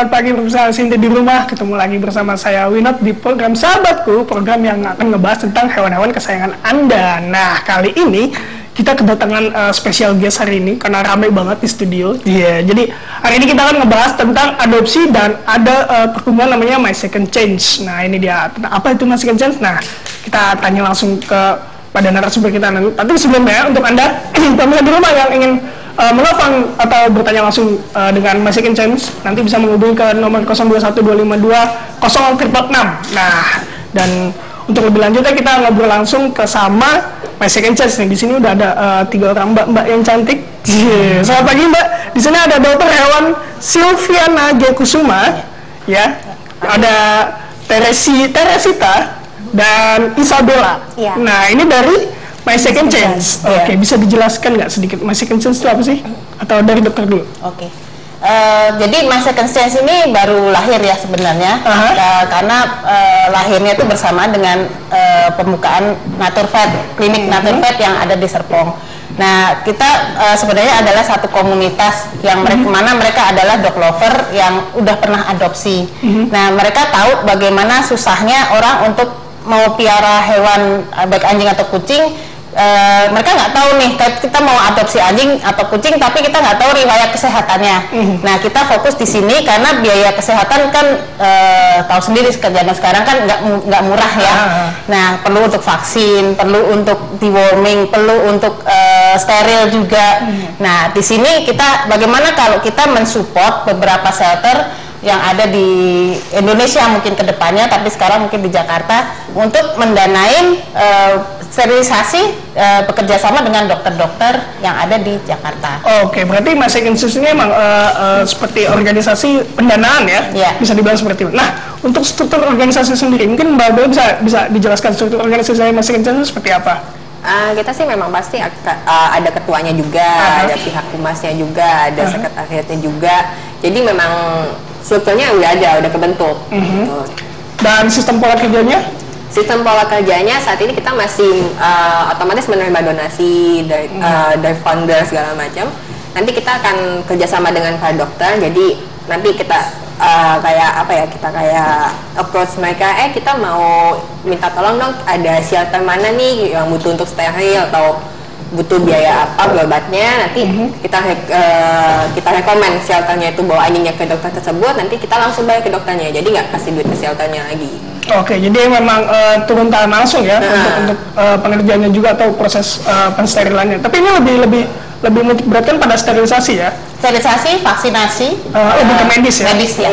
selamat pagi pemirsa Sinti di rumah. Ketemu lagi bersama saya Winot di program Sahabatku, program yang akan ngebahas tentang hewan-hewan kesayangan Anda. Nah, kali ini kita kedatangan spesial guest hari ini karena ramai banget di studio. Jadi hari ini kita akan ngebahas tentang adopsi dan ada perkumpulan namanya My Second Chance. Nah, ini dia. Apa itu My Second Chance? Nah, kita tanya langsung pada narasumber kita nanti. Tapi sebelumnya untuk Anda pemirsa di rumah yang ingin menelpon atau bertanya langsung dengan My Second Chance, nanti bisa menghubungi ke nomor 0212520666. Nah, dan untuk lebih lanjutnya kita ngobrol langsung ke sama My Second Chance nih. Di sini udah ada 3 orang mbak-mbak yang cantik. Selamat pagi Mbak. Di sini ada dokter hewan Silviana G. Kusuma, ya. Ada Teresita dan Isabella. Ya. Nah, ini dari My Second Chance. Oke, bisa dijelaskan nggak sedikit My Second Chance itu apa sih? Atau dari dokter dulu? Oke. Jadi My Second Chance ini baru lahir ya sebenarnya, karena lahirnya itu bersama dengan pembukaan Naturvet, klinik Naturvet yang ada di Serpong. Nah, kita sebenarnya adalah satu komunitas yang mana mereka adalah dog lover yang udah pernah adopsi. Nah, mereka tahu bagaimana susahnya orang untuk mau piara hewan baik anjing atau kucing. Mereka nggak tahu nih, kita mau adopsi anjing atau kucing tapi kita nggak tahu riwayat kesehatannya. Nah, kita fokus di sini karena biaya kesehatan kan tahu sendiri zaman sekarang kan nggak murah ya. Nah, perlu untuk vaksin, perlu untuk deworming, perlu untuk steril juga. Nah, di sini kita bagaimana kalau kita mensupport beberapa shelter yang ada di Indonesia mungkin kedepannya, tapi sekarang mungkin di Jakarta untuk mendanain sterilisasi bekerja sama dengan dokter-dokter yang ada di Jakarta. Oke, berarty My Second Chance ini emang seperti organisasi pendanaan ya? Bisa dibilang seperti itu. Nah, untuk struktur organisasi sendiri, mungkin Mbak Bel bisa dijelaskan struktur organisasi My Second Chance seperti apa? Kita sih memang pasti ada ketuanya juga, ada pihak humasnya juga, ada sekretariatnya juga. Jadi memang strukturnya udah kebentuk. Dan sistem pola kerjanya? Sistem pola kerjanya saat ini kita masih otomatis menerima donasi dari founder segala macam. Nanti kita akan kerjasama dengan para dokter. Jadi nanti kita kita approach mereka, kita mau minta tolong dong, ada shelter mana nih yang butuh untuk steril atau butuh biaya apa berobatnya, nanti kita rekomen shelternya itu bawa anjingnya ke dokter tersebut, nanti kita langsung bayar ke dokternya, jadi nggak kasih duit ke shelternya lagi. Oke, jadi memang turun tangan langsung ya untuk pengerjaannya juga atau proses pensterilannya. Tapi ini lebih beratkan pada sterilisasi ya? Sterilisasi, vaksinasi, lebih ke medis ya? Medis ya.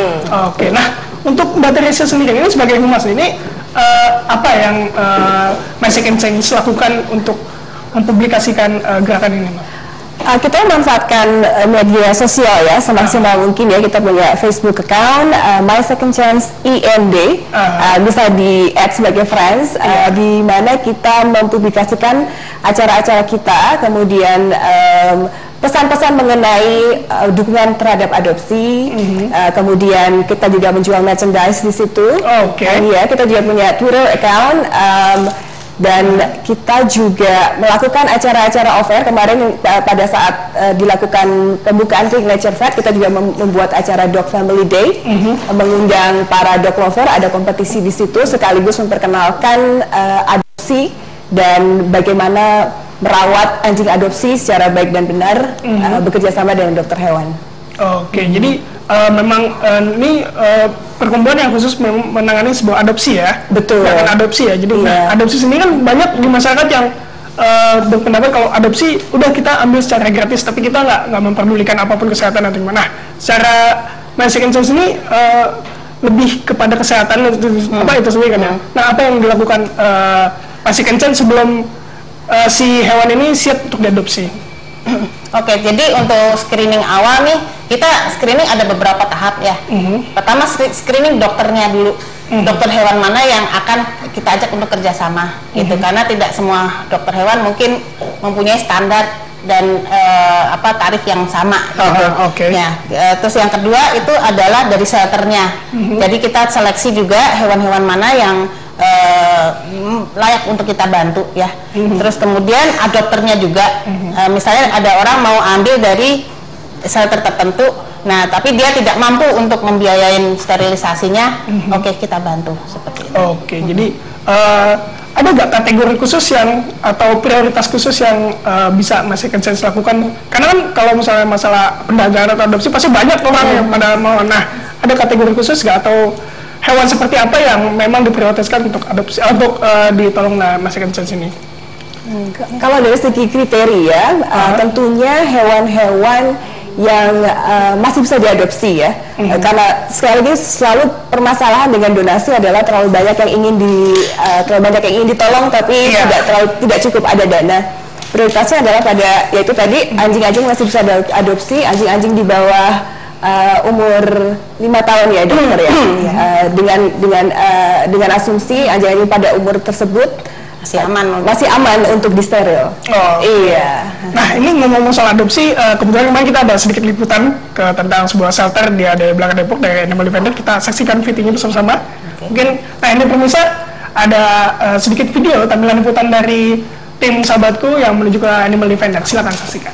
Oke, nah untuk Mbak Teresia sendiri ini sebagai humas ini apa yang My Second Chance lakukan untuk mempublikasikan gerakan ini, Mbak? Kita memanfaatkan media sosial ya semaksimal mungkin ya. Kita punya Facebook account My Second Chance IND, bisa di-add sebagai friends, di mana kita mempublikasikan acara-acara kita, kemudian pesan-pesan mengenai dukungan terhadap adopsi, kemudian kita juga menjual merchandise di situ. Ya, kita juga punya Twitter account. Dan kita juga melakukan acara-acara off-air. Kemarin pada saat dilakukan pembukaan klinik Naturvet, kita juga membuat acara Dog Family Day, mengundang para dog lover, ada kompetisi di situ, sekaligus memperkenalkan adopsi dan bagaimana merawat anjing adopsi secara baik dan benar, bekerja sama dengan dokter hewan. Oke, jadi memang ini perkumpulan yang khusus menangani sebuah adopsi ya? Betul. Gerakan adopsi ya, jadi adopsi sendiri kan banyak di masyarakat yang berpendapat kalau adopsi udah kita ambil secara gratis, tapi kita nggak memperdulikan apapun kesehatan atau gimana. Nah, secara My Second Chance ini lebih kepada kesehatan apa itu sendiri kan ya? Nah, apa yang dilakukan My Second Chance sebelum si hewan ini siap untuk diadopsi? Oke, jadi untuk screening awal nih, kita screening ada beberapa tahap ya. Pertama screening dokternya dulu, dokter hewan mana yang akan kita ajak untuk kerjasama, gitu. Karena tidak semua dokter hewan mungkin mempunyai standar dan tarif yang sama. Ya, terus yang kedua itu adalah dari shelternya. Jadi kita seleksi juga hewan-hewan mana yang layak untuk kita bantu ya. Terus kemudian adopternya juga, misalnya ada orang mau ambil dari shelter tertentu, Nah, tapi dia tidak mampu untuk membiayain sterilisasinya, oke, kita bantu seperti itu. Oke, jadi ada nggak kategori khusus yang atau prioritas khusus yang bisa My Second Chance lakukan? Karena kan kalau misalnya masalah pendagangan atau adopsi pasti banyak orang yang pada mau. Nah, ada kategori khusus nggak atau hewan seperti apa yang memang diprioritaskan untuk adopsi untuk ditolong My Second Chance ini? Kalau dari segi kriteria, tentunya hewan-hewan yang masih bisa diadopsi ya, karena sekali lagi selalu permasalahan dengan donasi adalah terlalu banyak yang ingin ditolong tapi tidak cukup ada dana. Prioritasnya adalah pada yaitu tadi anjing-anjing masih bisa diadopsi, anjing-anjing di bawah umur 5 tahun ya dokter ya, dengan asumsi anjing-anjing pada umur tersebut masih aman untuk disteril. Iya. Nah, ini ngomong soal adopsi, kebetulan memang kita ada sedikit liputan tentang sebuah shelter di belakang Depok dari Animal Defender. Kita saksikan videonya bersama-sama. Mungkin, nah ini pemirsa ada sedikit video tampilan liputan dari tim sahabatku yang menuju ke Animal Defender. Silakan saksikan.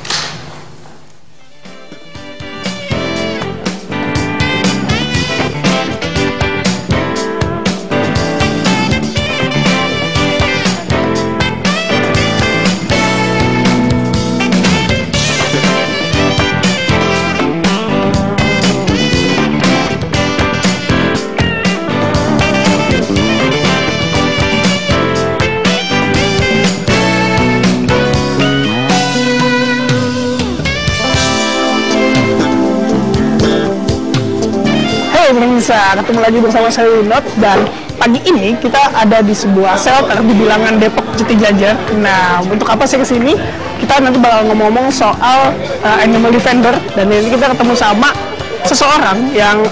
Pemirsa, ketemu lagi bersama saya Winot, dan pagi ini kita ada di sebuah shelter di bilangan Depok Jatijajar. Nah, untuk apa sih kesini? Kita nanti bakal ngomong-ngomong soal Animal Defender, dan ini kita ketemu sama seseorang yang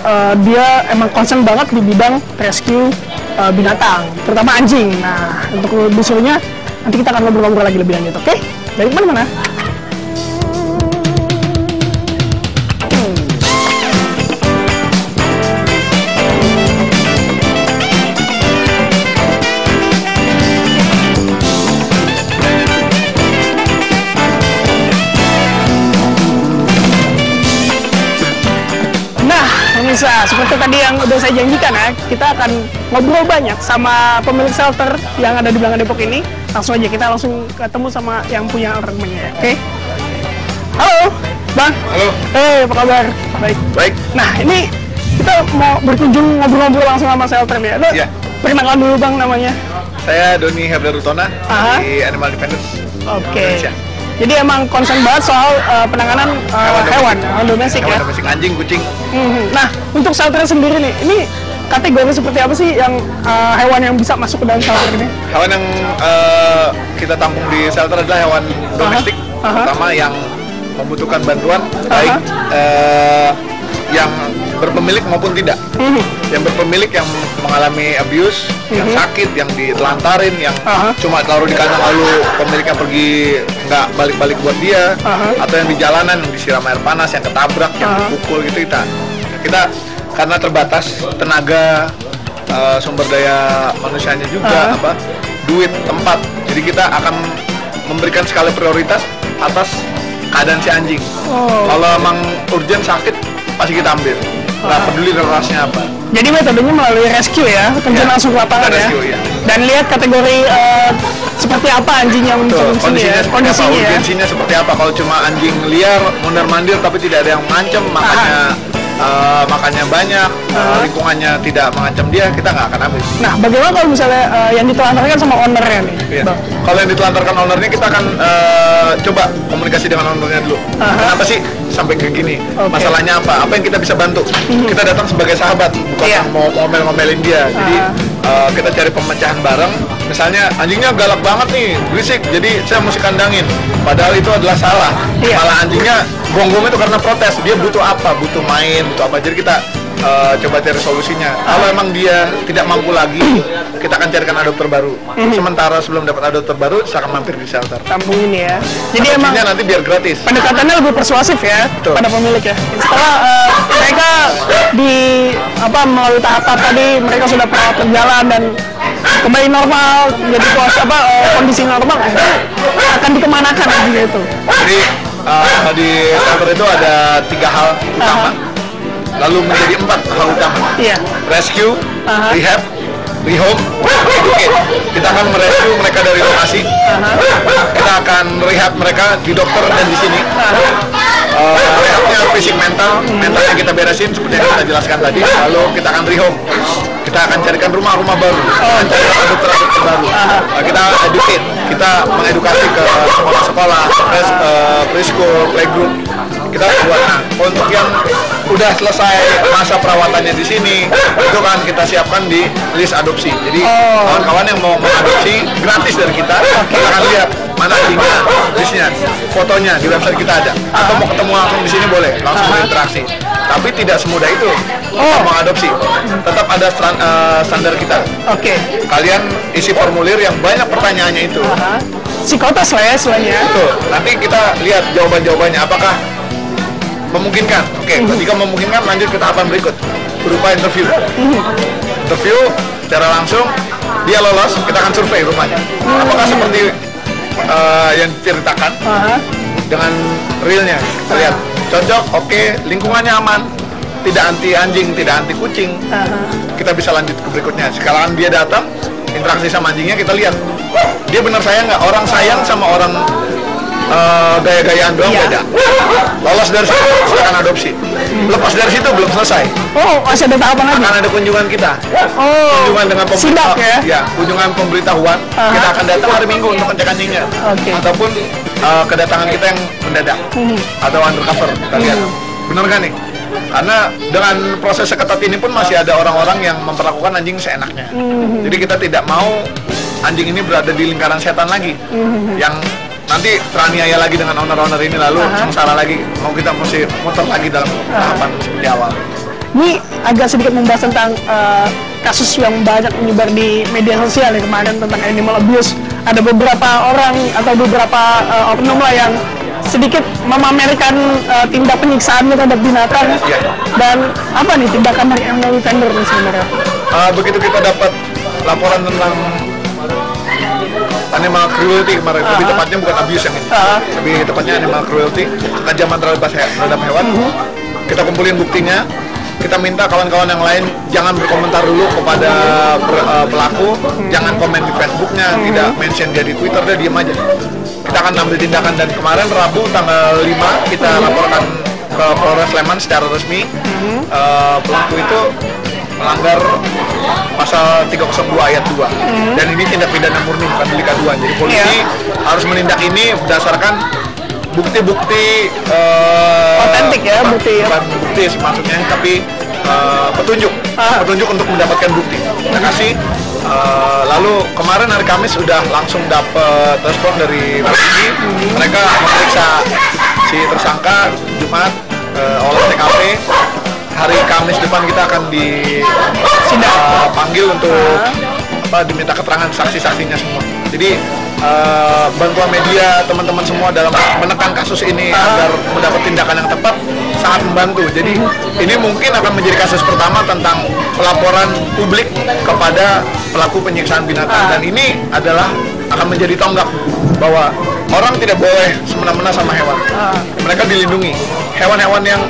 dia emang concern banget di bidang rescue binatang, terutama anjing. Nah, untuk lebih serunya nanti kita akan ngobrol-ngobrol lagi lebih lanjut, oke? Dari mana-mana? Seperti tadi yang udah saya janjikan ya, kita akan ngobrol banyak sama pemilik shelter yang ada di belakang Depok ini. Langsung aja kita langsung ketemu sama yang punya rumahnya, oke? Halo, Bang. Halo. Apa kabar? Baik. Baik. Nah, ini kita mau berkunjung ngobrol-ngobrol langsung sama shelter nih. Iya. Perkenalan dulu Bang namanya. Saya Doni Herdarutona di Animal Defenders. Oke. Jadi emang concern banget soal penanganan hewan domestik ya? Hewan domestik, anjing, kucing. Nah, untuk shelter sendiri nih, ini kategori seperti apa sih yang hewan yang bisa masuk ke dalam shelter ini? Hewan yang kita tampung di shelter adalah hewan domestik, terutama yang membutuhkan bantuan, baik yang berpemilik maupun tidak. Yang berpemilik yang mengalami abuse, yang sakit, yang ditelantarin, yang cuma taruh di kandang lalu pemiliknya pergi nggak balik-balik buat dia, atau yang di jalanan yang disiram air panas, yang ketabrak, yang dipukul gitu, kita karena terbatas tenaga, sumber daya manusianya juga, duit, tempat, jadi kita akan memberikan skala prioritas atas keadaan si anjing. Kalau emang urgent sakit pasti kita ambil, nggak peduli rasnya apa. Jadi metodenya melalui rescue ya, terjun langsung ke lapangan ya? Dan lihat kategori seperti apa anjing yang muncul di sini ya? Kondisinya seperti apa, urgensinya seperti apa. Kalau cuma anjing liar, mondar-mandir tapi tidak ada yang mengancam, makannya banyak, lingkungannya tidak mengancam dia, kita nggak akan ambil. Nah, bagaimana kalau misalnya yang ditelantarkan sama ownernya nih? Kalau yang ditelantarkan ownernya, kita akan coba komunikasi dengan ownernya dulu. Kenapa sih sampai kayak gini? Masalahnya apa? Apa yang kita bisa bantu? Kita datang sebagai sahabat, bukan yang mau ngomel-ngomelin dia. Jadi kita cari pemecahan bareng. Misalnya anjingnya galak banget nih, berisik, jadi saya mesti kandangin. Padahal itu adalah salah. Malah anjingnya gonggong itu karena protes. Dia butuh apa? Butuh main, butuh apa? Jadi kita coba cari solusinya. Kalau emang dia tidak mampu lagi, kita akan carikan adopter baru. Sementara sebelum dapat adopter baru, saya akan mampir di shelter. Kampung ini ya. Jadi emang nanti biar gratis. Pendekatannya lebih persuasif ya pada pemilik ya. Setelah mereka melalui tahap tadi, mereka sudah perawat berjalan dan kembali normal, jadi kondisi normal, akan dikemanakan gitu. Jadi di shelter itu ada 3 hal utama. lalu menjadi 4 hal utama. Iya. Rescue, rehab, rehome, educate. Kita akan merescue mereka dari lokasi. Kita akan rehab mereka di dokter dan di sini. Rehabnya fisik mentalnya kita beresin seperti yang kita jelaskan tadi. Lalu kita akan rehome. Kita akan carikan rumah-rumah baru, cari adopter-adopter baru. Kita educate, kita mengedukasi ke sekolah-sekolah, preschool, playgroup. Kita buat. Nah, untuk yang udah selesai masa perawatannya di sini, itu kan kita siapkan di list adopsi. Jadi kawan-kawan yang mau mengadopsi gratis dari kita akan lihat mana linknya, listnya, fotonya di website kita ada. Atau mau ketemu langsung di sini boleh, langsung berinteraksi. Tapi tidak semudah itu kita mengadopsi. Tetap ada standar kita. Kalian isi formulir yang banyak pertanyaannya itu. Psikotes lah ya istilahnya. Betul. Nanti kita lihat jawaban-jawabannya apakah memungkinkan. Ketika memungkinkan lanjut ke tahapan berikut berupa interview. Interview secara langsung, dia lolos, kita akan survei rumahnya. Apakah seperti yang diceritakan dengan realnya? Kita lihat cocok, lingkungannya aman, tidak anti anjing, tidak anti kucing. Kita bisa lanjut ke berikutnya. Sekarang dia datang, interaksi sama anjingnya, kita lihat dia benar sayang nggak. Orang sayang sama orang gaya-gayaan doang beda. Lolos dari situ silakan adopsi. Lepas dari situ belum selesai. Masih ada tahapan lagi. Akan ada kunjungan kita. Kunjungan dengan pemberitahuan. Ya, kunjungan pemberitahuan. Kita akan datang hari Minggu untuk ngecek anjingnya. Ataupun kedatangan kita yang mendadak atau undercover. Kita lihat benar kan nih? Karena dengan proses seketat ini pun masih ada orang-orang yang memperlakukan anjing seenaknya. Jadi kita tidak mau anjing ini berada di lingkaran setan lagi, yang nanti teraniaya lagi dengan owner-owner ini, lalu sengsara lagi, mau kita mesti muter lagi dalam tahapan seperti awal. Ini agak sedikit membahas tentang kasus yang banyak menyebar di media sosial ya kemarin tentang animal abuse. Ada beberapa orang atau beberapa oknum lah yang sedikit memamerkan tindak penyiksaan terhadap binatang. Dan apa nih tindakan dari animal defender nih sebenarnya? Begitu kita dapat laporan tentang animal cruelty kemarin, lebih tepatnya bukan abuse yang ini, lebih tepatnya animal cruelty, kekejaman terhadap hewan. Kita kumpulin buktinya, kita minta kawan-kawan yang lain jangan berkomentar dulu kepada pelaku, jangan komen di Facebooknya, tidak mention dia di Twitter, dia diem aja. Kita akan ambil tindakan, dan kemarin Rabu tanggal 5 kita laporkan ke Polres Sleman secara resmi. Pelaku itu melanggar pasal 302 ayat 2 dan ini tindak pidana murni, bukan delik aduan. Jadi polisi harus menindak ini berdasarkan bukti-bukti otentik ya, bukan bukti sih maksudnya, tapi petunjuk untuk mendapatkan bukti. Terima kasih. Lalu kemarin hari Kamis sudah langsung dapat respon dari polisi. Mereka memeriksa si tersangka Jumat, olah TKP. Hari Kamis depan kita akan dipanggil untuk diminta keterangan saksi-saksinya semua. Jadi bantuan media teman-teman semua dalam menekan kasus ini agar mendapat tindakan yang tepat sangat membantu. Jadi ini mungkin akan menjadi kasus pertama tentang pelaporan publik kepada pelaku penyiksaan binatang, dan ini adalah akan menjadi tonggak bahwa orang tidak boleh semena-mena sama hewan. Mereka dilindungi. Hewan-hewan yang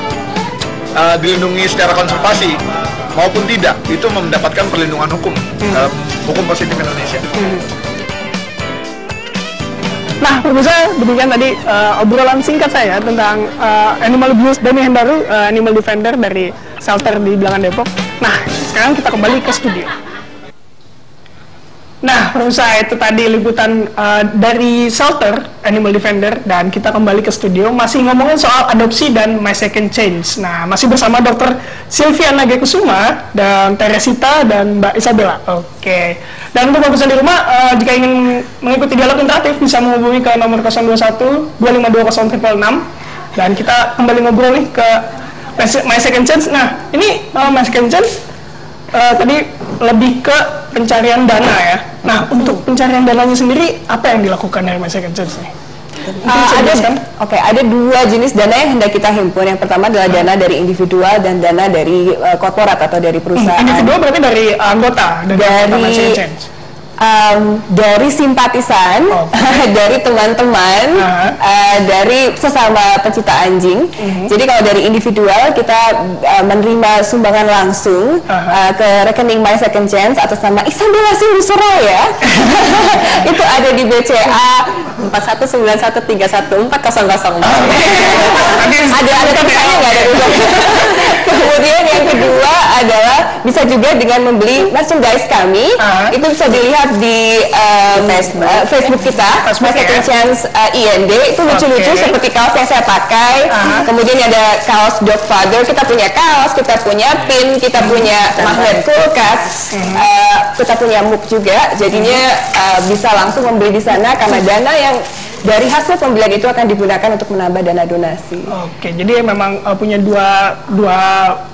dilindungi secara konservasi maupun tidak itu mendapatkan perlindungan hukum dalam hukum positif Indonesia. Nah, pemirsa, demikian tadi obrolan singkat saya tentang animal abuse Dani Hendaru, animal defender dari shelter di Bilangan Depok. Nah, sekarang kita kembali ke studio. Nah, pemirsa, itu tadi liputan dari shelter animal defender, dan kita kembali ke studio masih ngomongin soal adopsi dan My Second Chance. Nah, masih bersama Dr. Sylvia Nagekusuma dan Teresita dan Mbak Isabella. Oke. Dan untuk pemirsa di rumah, jika ingin mengikuti dialog interaktif bisa menghubungi ke nomor 021 252 0666, dan kita kembali ngobrol nih ke My Second Chance. Nah, ini My Second Chance tadi lebih ke pencarian dana ya. Nah, untuk pencarian dananya sendiri apa yang dilakukan dari My Second Chance nih? Ada dua jenis dana yang hendak kita himpun. Yang pertama adalah dana dari individual dan dana dari korporat atau dari perusahaan. Individual berarti dari anggota dari My Second Chance. dari simpatisan, dari teman-teman, dari sesama pecinta anjing. Jadi kalau dari individual kita menerima sumbangan langsung ke rekening My Second Chance atas nama Ihsan Bella Sindu Suraya. Itu ada di BCA 4191314000. Ada tulisannya nggak ada tulisannya. Kemudian yang kedua adalah bisa juga dengan membeli merchandise kami. Itu bisa dilihat di Facebook kita, My Second Chance IND. Itu lucu-lucu seperti kaos yang saya pakai. Kemudian ada kaos Dog Father. Kita punya kaos, kita punya pin, kita punya magnet kulkas, kita punya mug juga. Jadinya bisa langsung membeli di sana karena dana yang dari hasil pembelian itu akan digunakan untuk menambah dana donasi. Oke, jadi memang punya dua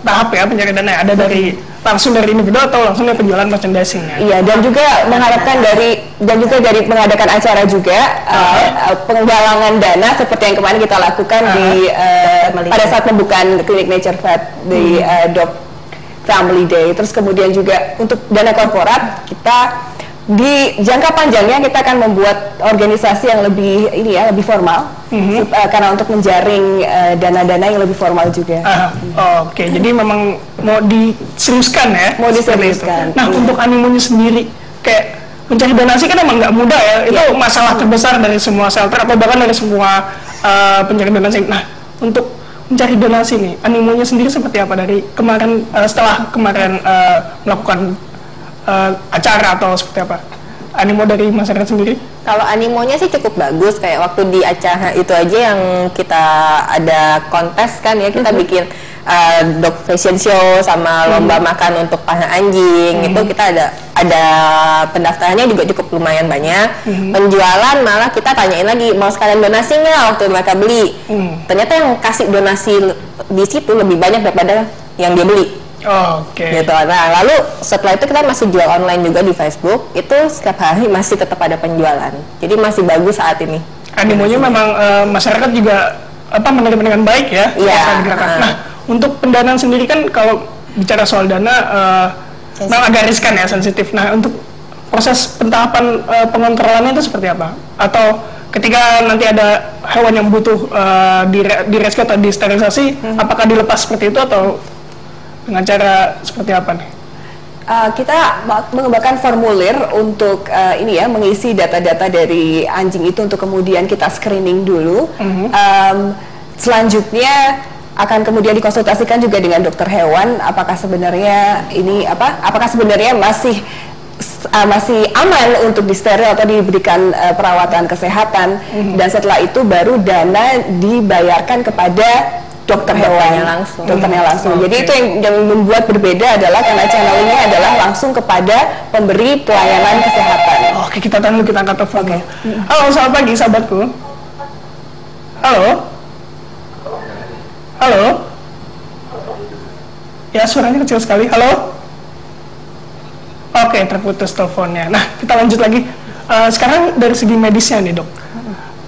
tahap ya pencarian dana. Ada dari langsung dari individu atau langsung dari penjualan merchandising ya? Iya, dan juga mengharapkan dari mengadakan acara juga penggalangan dana seperti yang kemarin kita lakukan pada saat pembukaan klinik Nature Vet di Dog Family Day. Terus kemudian juga untuk dana korporat kita di jangka panjangnya kita akan membuat organisasi yang lebih lebih formal karena untuk menjaring dana-dana yang lebih formal juga. Oke, jadi memang mau diseriuskan ya? Mau diseriuskan. Nah, untuk animonya sendiri kayak mencari donasi kan emang nggak mudah ya? Itu masalah terbesar dari semua shelter atau bahkan dari semua pencari donasi. Nah, untuk mencari donasi nih, animonya sendiri seperti apa dari kemarin setelah kemarin melakukan acara atau seperti apa? Animo dari masyarakat sendiri? Kalau animonya sih cukup bagus, kayak waktu di acara itu aja yang kita ada kontes kan ya, kita bikin dog fashion show sama lomba makan untuk para anjing. Itu kita ada pendaftarannya juga cukup lumayan banyak. Penjualan malah kita tanyain lagi mau sekalian donasi nggak waktu mereka beli. Ternyata yang kasih donasi di situ lebih banyak daripada yang dia beli. Gitu. Nah, lalu setelah itu kita masih jual online juga di Facebook. Itu setiap hari masih tetap ada penjualan. Jadi masih bagus saat ini. Animonya memang masyarakat juga menerima dengan baik ya. Nah, untuk pendanaan sendiri kan kalau bicara soal dana memang agak riskan ya, sensitif. Nah, untuk proses pentahapan pengontrolannya itu seperti apa? Atau ketika nanti ada hewan yang butuh direscue atau disterilisasi, apakah dilepas seperti itu atau dengan cara seperti apa nih? Kita mengembangkan formulir untuk mengisi data-data dari anjing itu untuk kemudian kita screening dulu. Selanjutnya akan kemudian dikonsultasikan juga dengan dokter hewan apakah sebenarnya masih aman untuk disteril atau diberikan perawatan kesehatan, dan setelah itu baru dana dibayarkan kepada dokter hewannya langsung. Jadi itu yang membuat berbeda adalah karena channel ini adalah langsung kepada pemberi pelayanan kesehatan. Oke, kita tunggu, kita angkat telepon. Halo, selamat pagi sahabatku. Halo. Ya, suaranya kecil sekali. Halo. Oke, terputus teleponnya. Nah, kita lanjut lagi. Sekarang dari segi medisnya nih, Dok.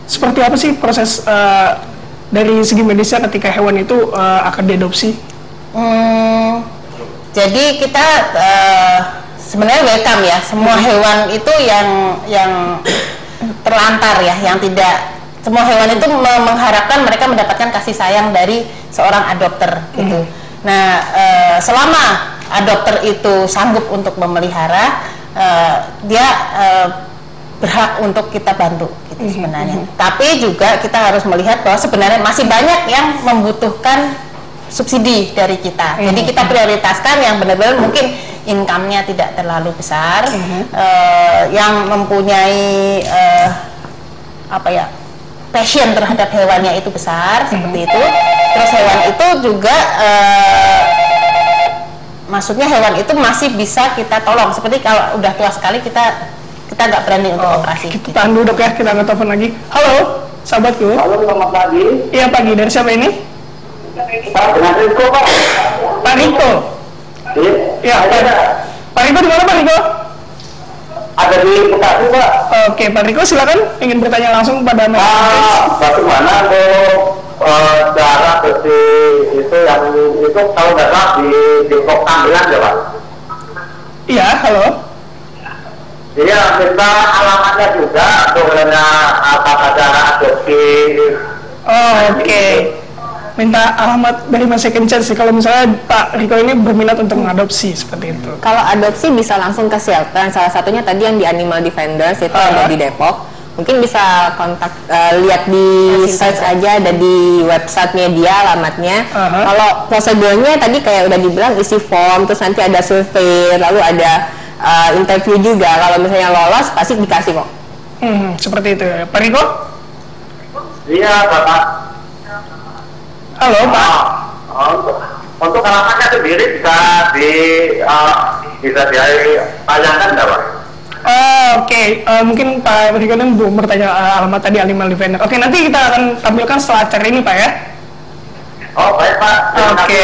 Seperti apa sih proses dari segi medisnya ketika hewan itu akan diadopsi? Jadi kita sebenarnya welcome ya, semua hewan itu yang terlantar ya, yang tidak, semua hewan itu mengharapkan mereka mendapatkan kasih sayang dari seorang adopter gitu. Nah, selama adopter itu sanggup untuk memelihara, dia berhak untuk kita bantu gitu sebenarnya. Tapi juga kita harus melihat bahwa sebenarnya masih banyak yang membutuhkan subsidi dari kita. Jadi kita prioritaskan yang benar-benar mungkin income-nya tidak terlalu besar, yang mempunyai passion terhadap hewannya itu besar, seperti itu. Terus hewan itu juga maksudnya hewan itu masih bisa kita tolong. Seperti kalau udah tua sekali kita nggak berani untuk operasi. Kita tahan dulu, Dok ya, kita angkat telepon lagi. Halo, sahabatku. Halo, selamat pagi. Iya, pagi. Dari siapa ini? Pak, dengan Riko, Pak. Pak Riko. Iya, Pak Riko di mana, Pak Riko? Ada di Bekasi, Pak. Oke, Pak Riko, silakan ingin bertanya langsung pada bagaimana cara besi itu yang itu kalau nggak salah di Kok Tambilan ya, Pak? Iya, halo. Iya, minta alamatnya juga sebenarnya tata cara adopsi. Oh, oke. Minta alamat dari My Second Chance sih. Kalau misalnya Pak Riko ini berminat untuk mengadopsi seperti itu. Kalau adopsi bisa langsung ke shelter. Salah satunya tadi yang di Animal Defenders itu ada di Depok. Mungkin bisa kontak, lihat di search aja, ada di websitenya dia alamatnya. Kalau prosedurnya tadi kayak udah dibilang isi form, terus nanti ada survei, lalu ada interview juga. Kalau misalnya lolos pasti dikasih kok. Seperti itu ya. Pak Riko? Iya, Bapak. Halo, Pak. Untuk alamatnya sendiri bisa ditayangkan nggak, Pak? Oke. Mungkin Pak Riko ini belum bertanya alamat tadi Animal Defender. Oke, nanti kita akan tampilkan setelah acara ini, Pak ya. Oh, baik, Pak. Oke.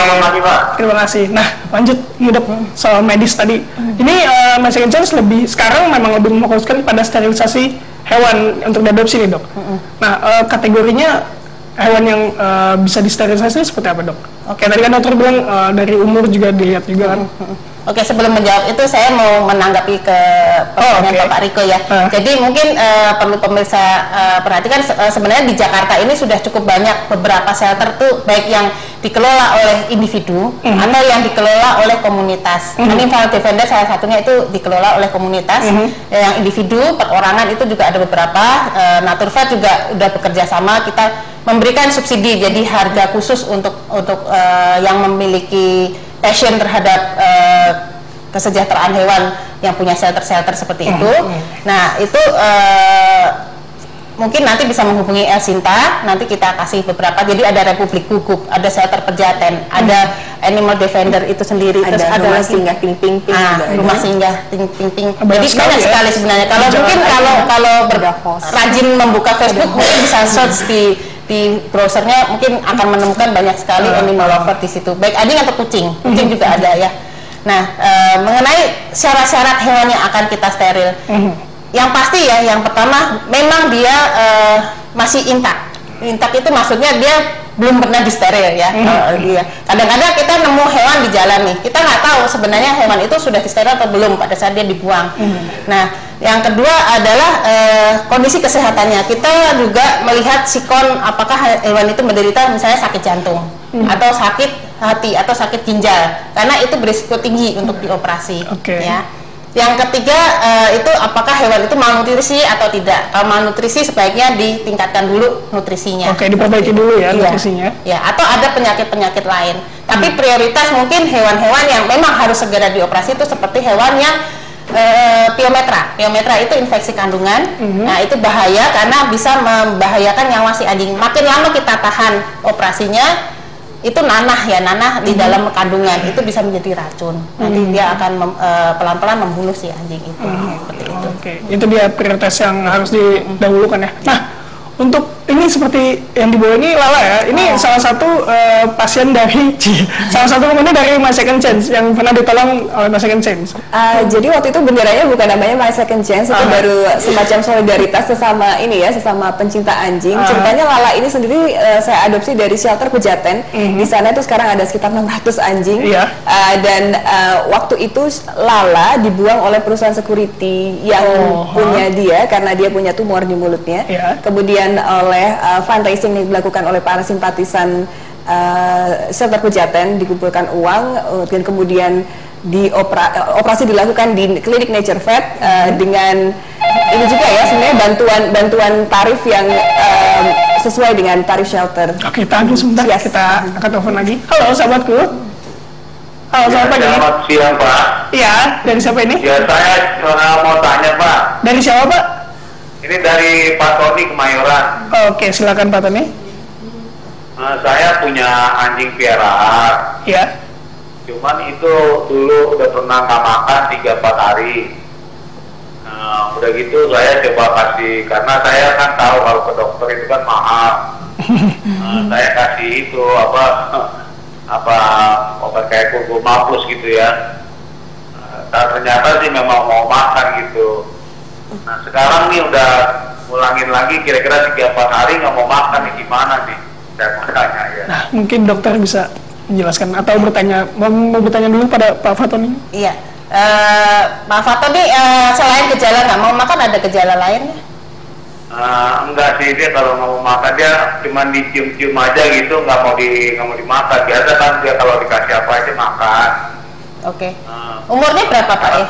Terima kasih. Nah, lanjut Dok soal medis tadi. Ini My Second Chance sekarang memang lebih memfokuskan pada sterilisasi hewan untuk diadopsi nih, Dok. Nah, kategorinya hewan yang bisa disterilisasi seperti apa, Dok? Oke, tadi kan dokter bilang dari umur juga dilihat juga kan. Oke, sebelum menjawab itu saya mau menanggapi ke pertanyaan Pak Riko ya. Jadi mungkin perlu pemirsa perhatikan sebenarnya di Jakarta ini sudah cukup banyak beberapa shelter tuh, baik yang dikelola oleh individu atau yang dikelola oleh komunitas. Animal Defender salah satunya itu dikelola oleh komunitas. Yang individu perorangan itu juga ada beberapa. Naturvet juga udah bekerja sama, kita memberikan subsidi, jadi harga khusus untuk yang memiliki passion terhadap kesejahteraan hewan yang punya shelter-shelter seperti itu. Nah, itu mungkin nanti bisa menghubungi El Sinta, nanti kita kasih beberapa. Jadi ada Republik Gugup, ada shelter Pejaten, ada Animal Defender itu sendiri, terus ada rumah lagi singgah Ting Ping Ping, rumah singgah Ting Ping Ping. Banyak Jadi sekali banyak ya. sekali sebenarnya. Kalau mungkin kalau rajin membuka Facebook mungkin bisa search di browsernya, mungkin akan menemukan banyak sekali animal lover di situ, baik anjing atau kucing juga ada ya. Nah, mengenai syarat-syarat hewan yang akan kita steril, yang pasti ya, yang pertama memang dia masih intak. Intak itu maksudnya dia belum pernah disteril ya. Kadang-kadang kita nemu hewan di jalan nih, kita nggak tahu sebenarnya hewan itu sudah disteril atau belum pada saat dia dibuang. Nah, yang kedua adalah kondisi kesehatannya. Kita juga melihat sikon, apakah hewan itu menderita misalnya sakit jantung atau sakit hati atau sakit ginjal, karena itu berisiko tinggi untuk dioperasi. Ya. Yang ketiga itu apakah hewan itu malnutrisi atau tidak. Kalau malnutrisi sebaiknya ditingkatkan dulu nutrisinya. Oke, diperbaiki dulu ya nutrisinya. Ya, atau ada penyakit-penyakit lain. Tapi prioritas mungkin hewan-hewan yang memang harus segera dioperasi itu seperti hewan yang piometra. Piometra itu infeksi kandungan. Nah, itu bahaya karena bisa membahayakan nyawa si anjing. Makin lama kita tahan operasinya, itu nanah di dalam kandungan itu bisa menjadi racun. Nanti dia akan pelan-pelan membunuh si anjing itu. Seperti itu. Oke, itu dia prioritas yang harus didahulukan ya. Nah, untuk ini seperti yang dibawa ini Lala ya, ini salah satu pasien dari salah satu penghuni dari My Second Chance yang pernah ditolong oleh My Second Chance. Jadi waktu itu benderanya bukan namanya My Second Chance, itu baru semacam solidaritas sesama ini ya, sesama pencinta anjing. Ceritanya Lala ini sendiri saya adopsi dari shelter Pejaten. Di sana itu sekarang ada sekitar 600 anjing. Dan waktu itu Lala dibuang oleh perusahaan security yang punya dia karena dia punya tumor di mulutnya. Kemudian oleh fundraising yang dilakukan oleh para simpatisan shelter Pejaten, dikumpulkan uang dan kemudian operasi dilakukan di klinik Nature Vet dengan ini juga ya sebenarnya bantuan tarif yang sesuai dengan tarif shelter. Oke, tahan dulu sebentar, kita akan telepon lagi. Halo sahabatku. Halo, selamat pagi. Selamat siang, Pak. Iya, dari siapa ini? Ya, saya mau tanya, Pak. Dari siapa, Pak? Ini dari Pak Tony Kemayoran. Oke, silakan Pak Tony. Saya punya anjing piaraan. Iya. Cuman itu dulu udah pernah nggak makan 3-4 hari. Udah gitu saya coba kasih, karena saya kan tahu kalau ke dokter itu kan mahal. Saya kasih itu apa obat kayak kuku mapus gitu ya. Ternyata sih memang mau makan gitu. Nah, sekarang nih udah ulangin lagi, kira-kira 3-4 hari nggak mau makan nih, gimana nih? Saya mau tanya ya. Nah, mungkin dokter bisa menjelaskan atau mau bertanya dulu pada Pak Fatoni. Iya, Pak Fato nih, selain gejala nggak mau makan, ada gejala lainnya? Enggak sih, dia kalau nggak mau makan dia cuma dicium-cium aja gitu, nggak mau dimakan. Biasa kan dia kalau dikasih apa aja makan. Oke. Umurnya berapa Pak ya?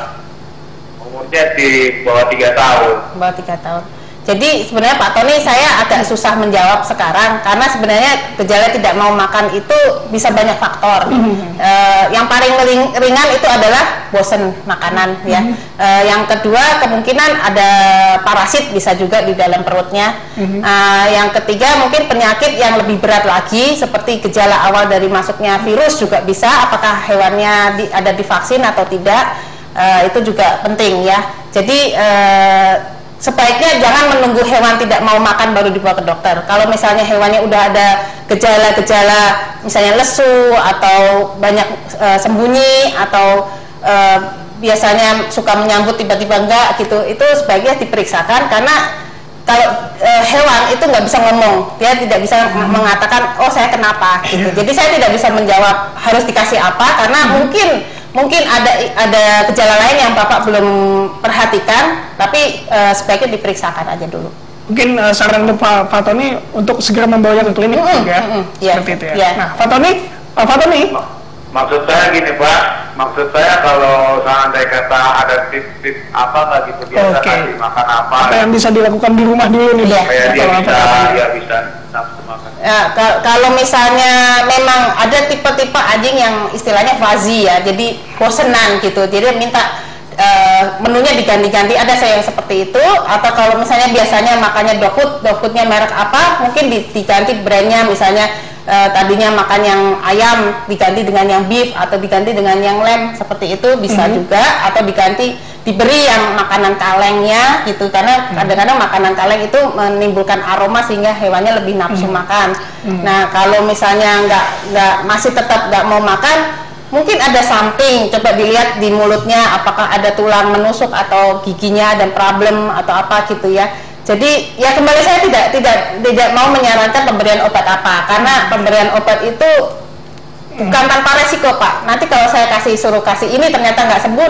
Umurnya di bawah 3 tahun. Bawah 3 tahun. Jadi sebenarnya Pak Tony, saya agak susah menjawab sekarang karena sebenarnya gejala tidak mau makan itu bisa banyak faktor. Yang paling ringan itu adalah bosen makanan ya. Yang kedua kemungkinan ada parasit bisa juga di dalam perutnya. Yang ketiga mungkin penyakit yang lebih berat lagi seperti gejala awal dari masuknya virus juga bisa. Apakah hewannya ada divaksin atau tidak, itu juga penting ya. Jadi sebaiknya jangan menunggu hewan tidak mau makan baru dibawa ke dokter. Kalau misalnya hewannya udah ada gejala-gejala misalnya lesu atau banyak sembunyi atau biasanya suka menyambut tiba-tiba enggak gitu, itu sebaiknya diperiksakan karena kalau hewan itu nggak bisa ngomong, dia tidak bisa mengatakan oh saya kenapa gitu. Jadi saya tidak bisa menjawab harus dikasih apa karena mungkin ada gejala lain yang Bapak belum perhatikan, tapi sebaiknya diperiksakan aja dulu. Mungkin saran untuk Pak Tony untuk segera membawanya ke klinik ya, seperti itu ya. Nah, Pak Tony, maksud saya gini Pak, maksud saya kalau seandainya kata ada tips-tips apa nggak gitu biasa kasih makan apa yang bisa dilakukan di rumah dulu nih, supaya dia bisa nafsu makan. Ya, kalau misalnya memang ada tipe-tipe anjing yang istilahnya fuzzy ya, jadi bosenan gitu, jadi minta menunya diganti-ganti, ada saya yang seperti itu. Atau kalau misalnya biasanya makannya dog foodnya merek apa, mungkin diganti brandnya, misalnya tadinya makan yang ayam diganti dengan yang beef atau diganti dengan yang lamb, seperti itu bisa juga. Atau diberi yang makanan kalengnya gitu, karena kadang-kadang makanan kaleng itu menimbulkan aroma sehingga hewannya lebih nafsu makan. Nah kalau misalnya masih tetap nggak mau makan, mungkin ada something, coba dilihat di mulutnya apakah ada tulang menusuk atau giginya ada problem atau apa gitu ya. Jadi ya kembali saya tidak mau menyarankan pemberian obat apa, karena pemberian obat itu bukan tanpa resiko Pak. Nanti kalau saya suruh kasih ini ternyata nggak sembuh,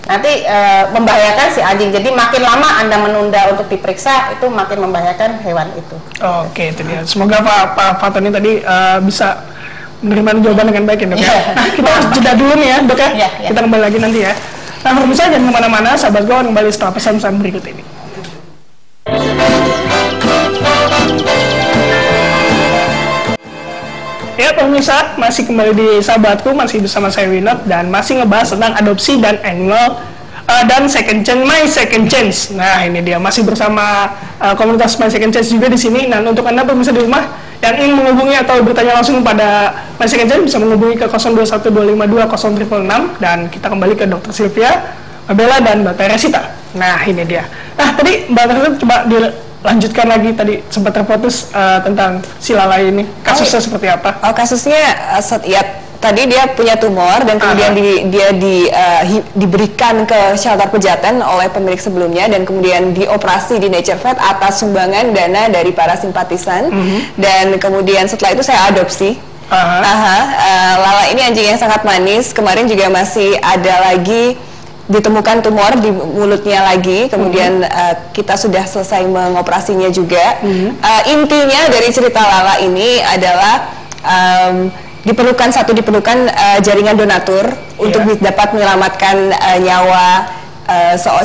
nanti membahayakan si anjing. Jadi makin lama Anda menunda untuk diperiksa, itu makin membahayakan hewan itu. Oke, itu dia. Semoga Pak Tony tadi bisa menerima jawaban dengan baik ya dok ya. Nah kita harus jeda dulu nih ya dok ya. Kita kembali lagi nanti ya. Nah pemirsa jangan kemana-mana, sahabat gua kembali setelah pesan-pesan berikut ini. Ya pemirsa, masih kembali di sahabatku, masih bersama saya Winot dan masih ngebahas tentang adopsi dan animal dan second chance, My Second Chance. Nah ini dia, masih bersama komunitas My Second Chance juga di sini. Dan untuk Anda pemirsa di rumah yang ingin menghubungi atau bertanya langsung pada My Second Chance, bisa menghubungi ke 0212520666 dan kita kembali ke Dr. Sylvia, Bella dan Mbak Teresita. Nah ini dia. Nah tadi Mbak Teresita coba dilanjutkan lagi, tadi sempat terputus tentang si Lala ini, kasusnya seperti apa? Kasusnya tadi dia punya tumor dan kemudian dia diberikan ke shelter Pejaten oleh pemilik sebelumnya dan kemudian dioperasi di Nature Vet atas sumbangan dana dari para simpatisan. Dan kemudian setelah itu saya adopsi. Lala ini anjing yang sangat manis. Kemarin juga masih ada lagi ditemukan tumor di mulutnya lagi, kemudian kita sudah selesai mengoperasinya juga. Intinya dari cerita Lala ini adalah diperlukan jaringan donatur untuk dapat menyelamatkan nyawa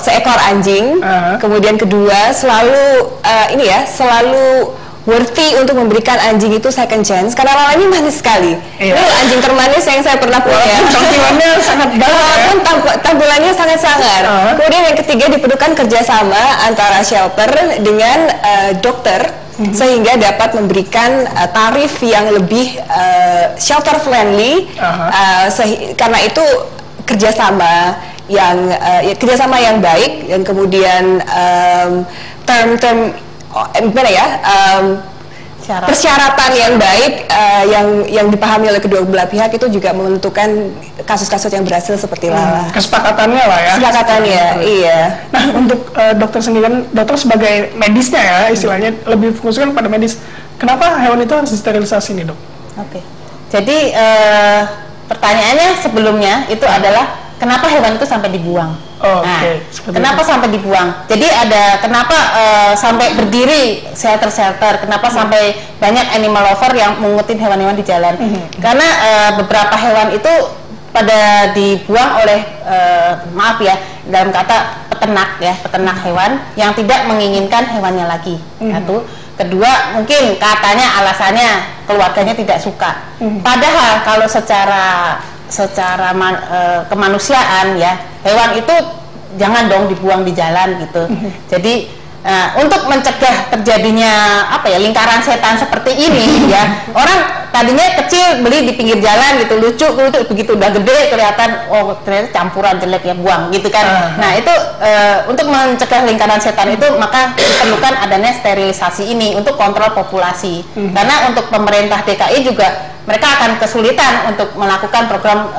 seekor anjing. Kemudian kedua, selalu worthy untuk memberikan anjing itu second chance karena Lala ini manis sekali. Ini anjing termanis yang saya pernah punya. Tampilannya sangat galak. Tampilannya sangat sangar. Kemudian yang ketiga, diperlukan kerjasama antara shelter dengan dokter sehingga dapat memberikan tarif yang lebih shelter friendly. Karena itu kerjasama yang baik dan kemudian term persyaratan yang baik yang dipahami oleh kedua belah pihak itu juga menentukan kasus-kasus yang berhasil seperti Lala. Kesepakatannya lah ya. Kesepakatannya, iya. Nah untuk dokter sendiri kan, dokter sebagai medisnya ya istilahnya lebih fokuskan pada medis. Kenapa hewan itu harus disterilisasi nih dok? Oke. Jadi pertanyaannya sebelumnya itu adalah kenapa hewan itu sampai dibuang. Kenapa sampai dibuang? Jadi ada kenapa sampai berdiri shelter-shelter, kenapa sampai banyak animal lover yang mengutin hewan-hewan di jalan. Karena beberapa hewan itu pada dibuang oleh maaf ya, dalam kata peternak hewan yang tidak menginginkan hewannya lagi. Satu. Kedua, mungkin katanya alasannya keluarganya tidak suka. Padahal kalau secara kemanusiaan ya, hewan itu jangan dong dibuang di jalan gitu. Jadi untuk mencegah terjadinya lingkaran setan seperti ini ya, orang tadinya kecil beli di pinggir jalan gitu, lucu begitu udah gede kelihatan oh ternyata campuran jelek ya, buang gitu kan. Nah itu untuk mencegah lingkaran setan itu maka diperlukan adanya sterilisasi ini untuk kontrol populasi. Karena untuk pemerintah DKI juga mereka akan kesulitan untuk melakukan program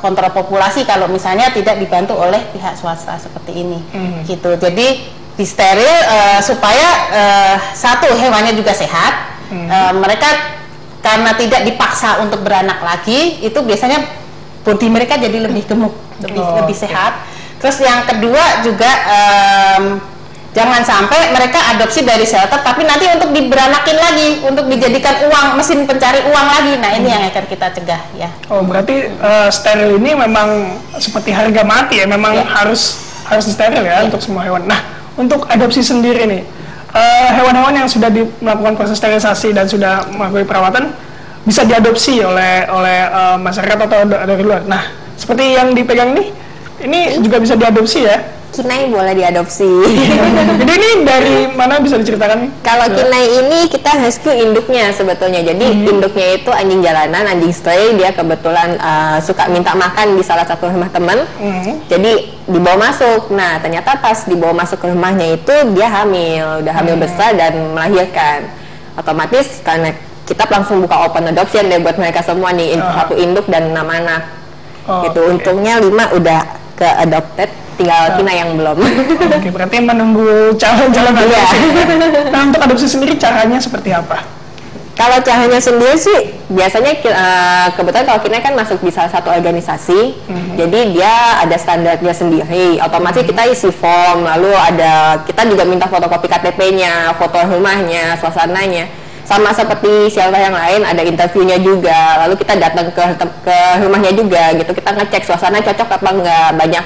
kontrol populasi kalau misalnya tidak dibantu oleh pihak swasta seperti ini gitu. Jadi disteril supaya satu, hewannya juga sehat. Mereka karena tidak dipaksa untuk beranak lagi, itu biasanya body mereka jadi lebih gemuk, lebih sehat. Terus yang kedua juga jangan sampai mereka adopsi dari shelter tapi nanti untuk diberanakin lagi, untuk dijadikan mesin pencari uang lagi. Nah ini yang akan kita cegah ya. Oh berarti steril ini memang seperti harga mati ya, memang harus steril ya untuk semua hewan. Nah untuk adopsi sendiri nih, hewan-hewan yang sudah melakukan proses sterilisasi dan sudah melakukan perawatan bisa diadopsi oleh masyarakat atau dari luar. Nah seperti yang dipegang nih, ini juga bisa diadopsi ya? Kinai boleh diadopsi. Jadi ini dari mana bisa diceritakan? Kalau kinai ini kita rescue induknya sebetulnya. Jadi induknya itu anjing jalanan, anjing stray. Dia kebetulan suka minta makan di salah satu rumah teman. Jadi dibawa masuk. Nah ternyata pas dibawa masuk ke rumahnya itu dia hamil, udah hamil besar dan melahirkan. Otomatis karena kita langsung buka open adoption deh buat mereka semua nih, satu induk dan 6 anak. Gitu. Untungnya 5 udah ke adopted. Tinggal Kina yang belum. Oke, berarti menunggu calon-calon adopsi. Nah, untuk adopsi sendiri caranya seperti apa? Kalau caranya sendiri sih, biasanya kebetulan kalau Kina kan masuk di salah satu organisasi, jadi dia ada standarnya sendiri. Otomatis kita isi form, lalu kita juga minta fotokopi KTP-nya, foto rumahnya, suasananya. Sama seperti shelter yang lain, ada interviewnya juga. Lalu kita datang ke rumahnya juga, gitu. Kita ngecek suasana cocok apa enggak, banyak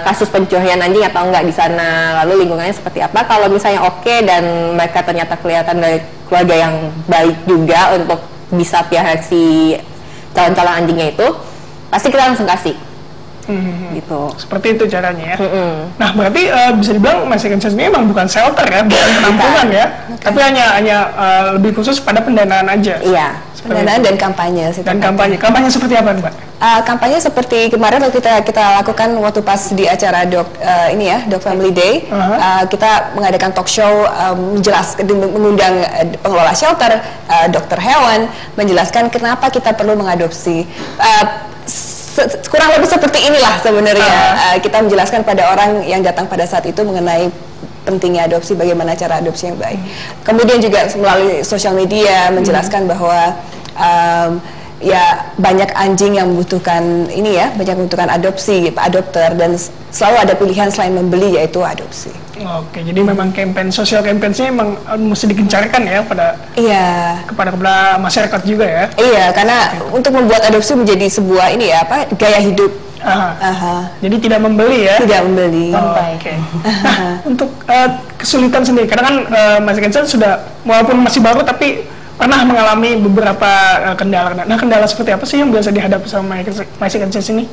kasus pencurian anjing atau enggak di sana, lalu lingkungannya seperti apa. Kalau misalnya oke dan mereka ternyata kelihatan dari keluarga yang baik juga untuk bisa pelihara si calon-calon anjingnya itu, pasti kita langsung kasih. Gitu. Seperti itu caranya ya. Nah berarti bisa dibilang My Second Chance ini memang bukan shelter ya, bukan penampungan ya, tapi hanya lebih khusus pada pendanaan aja. Iya. Pendanaan dan kampanye. Dan kampanye seperti apa Mbak? Kampanye seperti kemarin waktu kita lakukan waktu pas di acara Dog Family Day, kita mengadakan talk show mengundang pengelola shelter, dokter hewan, menjelaskan kenapa kita perlu mengadopsi. Kurang lebih seperti inilah sebenarnya kita menjelaskan pada orang yang datang pada saat itu mengenai pentingnya adopsi, bagaimana cara adopsi yang baik. Kemudian juga melalui sosial media menjelaskan bahwa ya banyak anjing yang membutuhkan banyak membutuhkan adopsi, adopter, dan selalu ada pilihan selain membeli yaitu adopsi. Oke, jadi memang social campaign-nya memang mesti digencarkan ya kepada masyarakat juga ya. Iya, karena untuk membuat adopsi menjadi sebuah gaya hidup. Jadi tidak membeli ya? Tidak membeli. Oke. Nah, untuk kesulitan sendiri, karena kan My Second Chance sudah walaupun masih baru tapi pernah mengalami beberapa kendala. Nah, kendala seperti apa sih yang biasa dihadapi sama My Second Chance ini?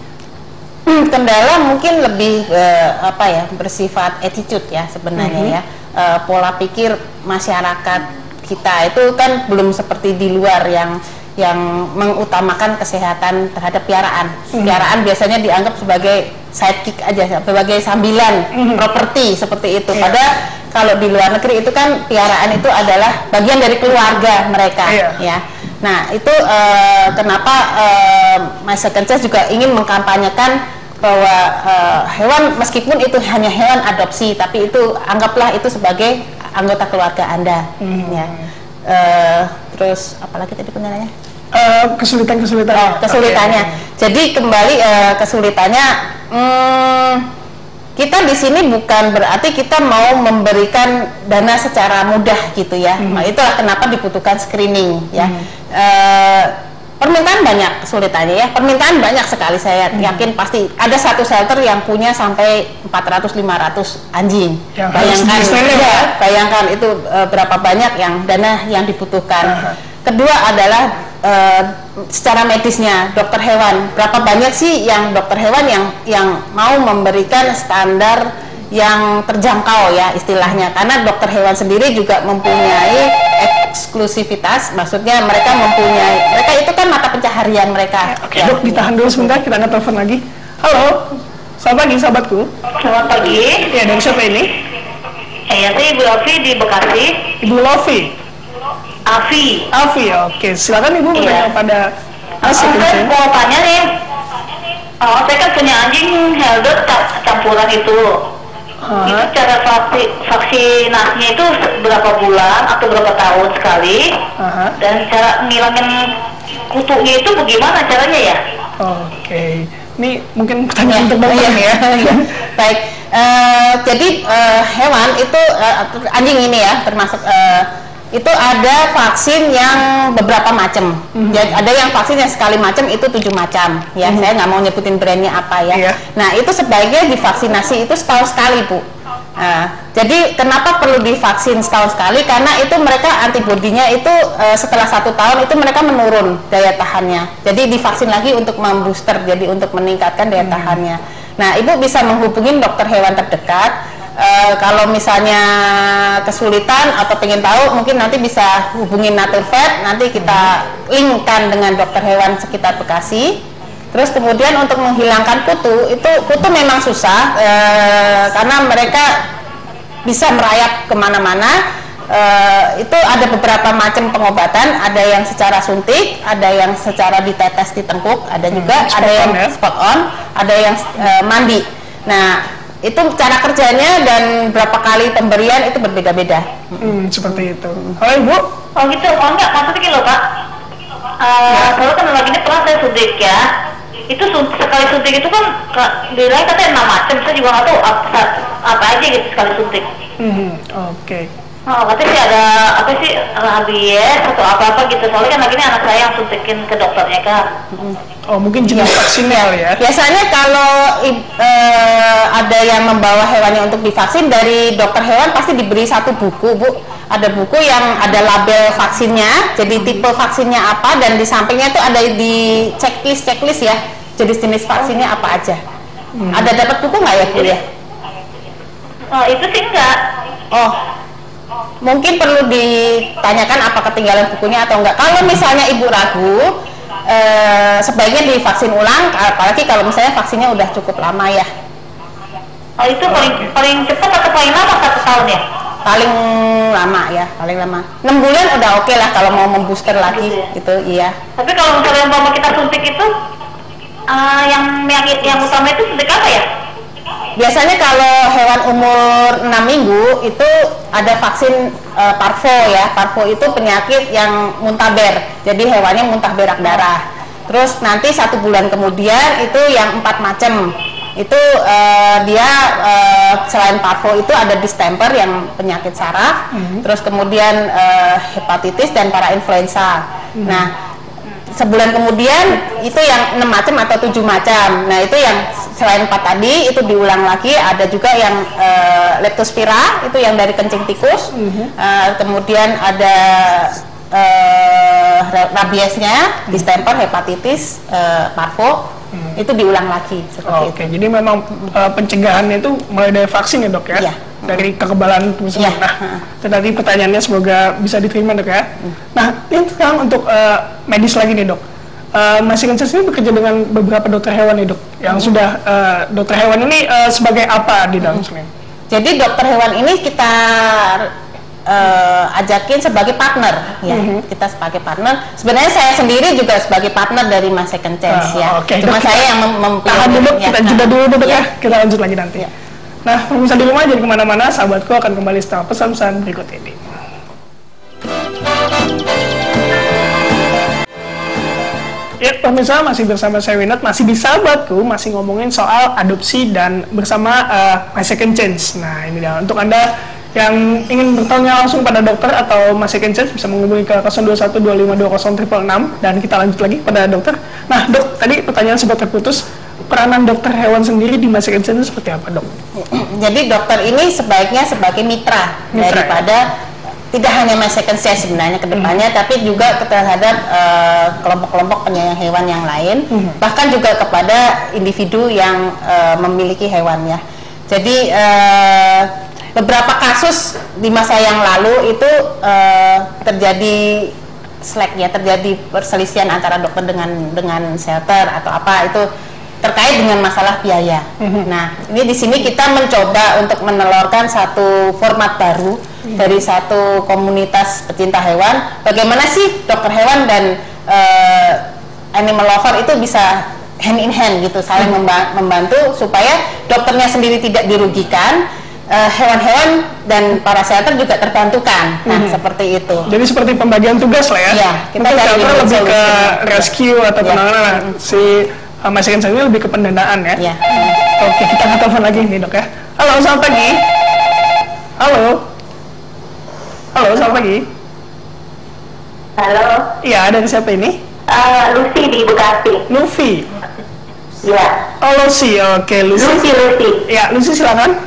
Kendala mungkin lebih bersifat attitude ya sebenarnya ya. Pola pikir masyarakat kita itu kan belum seperti di luar yang mengutamakan kesehatan terhadap piaraan. Piaraan biasanya dianggap sebagai sidekick aja, sebagai sambilan properti seperti itu. Padahal kalau di luar negeri itu kan piaraan itu adalah bagian dari keluarga mereka ya. Nah itu kenapa My Second Chance juga ingin mengkampanyekan bahwa hewan meskipun itu hanya hewan adopsi, tapi itu anggaplah itu sebagai anggota keluarga Anda ya. Terus apalagi tadi kendalanya? Kesulitannya. Kesulitannya. Jadi kembali kesulitannya, kita di sini bukan berarti kita mau memberikan dana secara mudah gitu ya. Nah, itulah kenapa dibutuhkan screening ya. Permintaan banyak kesulitannya ya. Permintaan banyak sekali, saya yakin pasti ada satu shelter yang punya sampai 400-500 anjing. Bayangkan itu berapa banyak yang dana yang dibutuhkan. Kedua adalah secara medisnya, dokter hewan. Berapa banyak sih yang dokter hewan yang mau memberikan standar yang terjangkau ya istilahnya, karena dokter hewan sendiri juga mempunyai eksklusivitas, maksudnya mereka itu kan mata pencaharian mereka. Oke, Dok, ditahan dulu sebentar, kita akan telepon lagi. Halo, selamat pagi sahabatku. Selamat pagi. Ya, dari siapa ini? Saya Ibu Lofi di Bekasi. Ibu Lofi? Afi, oke. Silakan Ibu bertanya pada saya mau tanya nih, saya kan punya anjing Helder campuran itu. Itu cara vaksinasinya itu berapa bulan atau berapa tahun sekali? Dan cara ngilangin kutunya itu bagaimana caranya ya? Oke. Ini mungkin pertanyaan untuk dokter ya. Baik. Jadi hewan itu anjing ini ya termasuk itu ada vaksin yang beberapa macam. Jadi ada yang vaksin yang sekali macam itu 7 macam. Ya, saya nggak mau nyebutin brandnya apa ya. Nah, itu sebaiknya divaksinasi itu setahun sekali, Bu. Jadi kenapa perlu divaksin setahun sekali? Karena itu mereka antibodinya itu setelah 1 tahun itu mereka menurun daya tahannya. Jadi divaksin lagi untuk membooster, jadi untuk meningkatkan daya tahannya. Nah, Ibu bisa menghubungi dokter hewan terdekat. Kalau misalnya kesulitan atau pengen tahu, mungkin nanti bisa hubungin Naturvet, nanti kita linkkan dengan dokter hewan sekitar Bekasi. Terus kemudian untuk menghilangkan kutu memang susah karena mereka bisa merayap kemana-mana. Itu ada beberapa macam pengobatan, ada yang secara suntik, ada yang secara ditetes di tengkuk, ada juga ada yang spot on, ada yang mandi. Nah, itu cara kerjanya dan berapa kali pemberian itu berbeda-beda. Seperti itu. Halo Ibu? Oh gitu, enggak, maksudnya gini loh Pak. Kalau kan lagi ini pernah saya suntik ya. Itu sekali suntik itu kan bilangnya katanya 6 macam, saya juga nggak tahu apa aja gitu sekali suntik. Oke. Katanya sih ada apa sih rabies atau apa gitu, soalnya kan lagi ini anak saya yang suntikin ke dokternya kan. Mungkin jenis vaksinnya ya. Biasanya kalau ada yang membawa hewannya untuk divaksin, dari dokter hewan pasti diberi satu buku, Bu. Ada buku yang ada label vaksinnya, jadi tipe vaksinnya apa, dan di sampingnya itu ada di checklist ya, jenis-jenis vaksinnya apa aja. Ada dapat buku nggak ya, Bu ya? Itu sih enggak. Mungkin perlu ditanyakan apa ketinggalan bukunya atau enggak. Kalau misalnya Ibu ragu, sebaiknya divaksin ulang, apalagi kalau misalnya vaksinnya udah cukup lama ya. Itu paling cepat atau paling lama 1 tahun ya? Paling lama ya, paling lama 6 bulan udah oke lah kalau mau membooster lagi gitu, iya. Tapi kalau misalnya umpama kita suntik itu yang utama itu suntik apa ya? Biasanya kalau hewan umur 6 minggu itu ada vaksin parvo ya. Parvo itu penyakit yang muntaber, jadi hewannya muntah berak darah. Terus nanti 1 bulan kemudian itu yang 4 macam. Itu dia selain parvo itu ada distemper yang penyakit saraf, terus kemudian hepatitis dan parainfluenza. Nah, sebulan kemudian itu yang 6 macam atau 7 macam. Nah, itu yang selain 4 tadi itu diulang lagi, ada juga yang leptospira itu yang dari kencing tikus. Kemudian ada rabiesnya, distemper, hepatitis, parvo. Itu diulang lagi seperti itu. Jadi memang pencegahannya itu mulai dari vaksin ya, Dok ya? Iya. Dari kekebalan tubuh sendiri. Nah, tadi pertanyaannya semoga bisa diterima, Dok ya. Nah, ini sekarang untuk medis lagi nih, Dok. Masih Concern ini bekerja dengan beberapa dokter hewan nih, Dok. Yang sudah dokter hewan ini sebagai apa di dalam sini? Jadi dokter hewan ini kita ajakin sebagai partner ya. Kita sebagai partner. Sebenarnya saya sendiri juga sebagai partner dari My Second Chance ya. Cuma Dok, saya yang tahan dulu, kita jeda dulu, Dok ya. Kita lanjut lagi nanti. Nah, pemirsa di rumah jangan kemana-mana, sahabatku akan kembali setelah pesan-pesan berikut ini. Ya, pemirsa masih bersama saya Winot, masih di Sahabatku, masih ngomongin soal adopsi dan bersama My Second Chance. Nah, ini dia. Untuk Anda yang ingin bertanya langsung pada dokter atau My Second Chance bisa menghubungi ke 0212520666 dan kita lanjut lagi pada dokter. Nah, Dok, tadi pertanyaan sempat terputus. Peranan dokter hewan sendiri di My Second Chance seperti apa, Dok? Jadi dokter ini sebaiknya sebagai mitra daripada tidak hanya My Second Chance sebenarnya ke depannya, tapi juga terhadap kelompok-kelompok penyayang hewan yang lain, bahkan juga kepada individu yang memiliki hewan ya. Jadi beberapa kasus di masa yang lalu itu terjadi slack ya, terjadi perselisihan antara dokter dengan shelter atau apa itu terkait dengan masalah biaya. Nah, ini di sini kita mencoba untuk menelurkan satu format baru dari satu komunitas pecinta hewan. Bagaimana sih dokter hewan dan animal lover itu bisa hand in hand gitu, saling membantu supaya dokternya sendiri tidak dirugikan, hewan-hewan dan para shelter juga terbantukan. Nah, seperti itu. Jadi seperti pembagian tugas lah ya. Iya, kita shelter lebih ke rescue atau penanganan. Si My Second Chance ini lebih ke pendanaan ya. Iya. Oke, kita akan telepon lagi nih, Dok ya. Halo, selamat pagi. Halo. Halo, selamat pagi. Halo. Iya, dari siapa ini? Lucy di Bekasi. Lucy. Iya. Oh, Lucy. Oke, Lucy. Lucy. Ya, Lucy silakan.